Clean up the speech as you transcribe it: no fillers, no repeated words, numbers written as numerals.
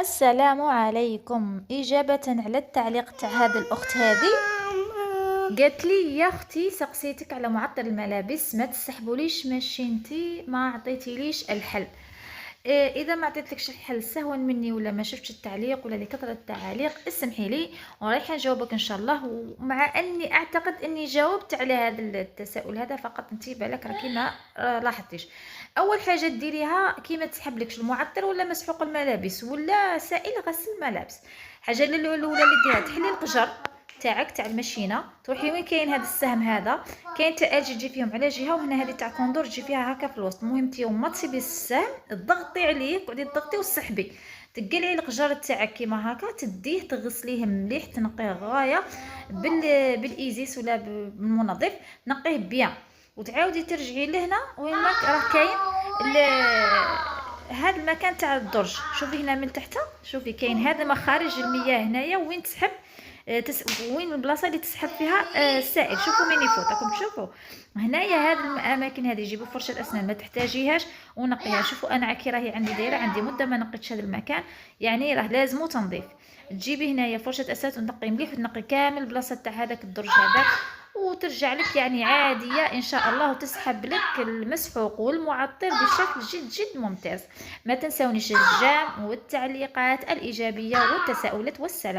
السلام عليكم. إجابة على التعليق تاع هذه الأخت هذه، قالت لي يا اختي سقسيتك على معطر الملابس ما تسحبوليش ماشينتي، ما عطيتيليش الحل. اذا ما عطيتلكش الحل سهوا مني ولا ما شفتش التعليق ولا لكثرة التعاليق اسمحي لي ورايحه نجاوبك ان شاء الله. ومع اني اعتقد اني جاوبت على هذا التساؤل هذا، فقط انت بالك راكي ما لاحظتيش. اول حاجه ديريها كي ما تسحبلكش المعطر ولا مسحوق الملابس ولا سائل غسل الملابس، الحاجه الاولى اللي ديرها تحلي القجر تاعك تاع الماشينه، تروحي وين كاين هذا السهم هذا، كاين تاء تجي فيهم على جهه وهنا هذه تاع كوندور تجي فيها هكا في الوسط. المهم انت يوم ما تصيبي السهم تضغطي عليه، قعدي تضغطي وتسحبي، تقلعي القجر تاعك كيما هكا، تديه تغسليه مليح، تنقيه غايه بالايزيس ولا بالمنظف، نقيه بيان وتعاودي ترجعي لهنا وين ما راه كاين هذا المكان تاع الدرج. شوفي هنا من تحت، شوفي كاين هذا مخارج المياه هنايا وين تسحب وين البلاصه اللي تسحب فيها السائل. شوفوا من يفوت راكم تشوفوا هنايا هذه الاماكن هذه. جيبوا فرشه اسنان ما تحتاجيهاش ونقيها. شوفوا انا عكي راهي عندي دايره، عندي مده ما نقيتش هذا المكان، يعني راه لازم تنظيف. تجيبي هنايا فرشه اسنان وتنقي مليح وتنقي كامل البلاصه تاع هذاك الدرج هذاك، وترجع لك يعني عاديه ان شاء الله، وتسحب لك المسحوق والمعطر بشكل جد جد ممتاز. ما تنسونيش الجام والتعليقات الايجابيه والتساؤلات. والسلام.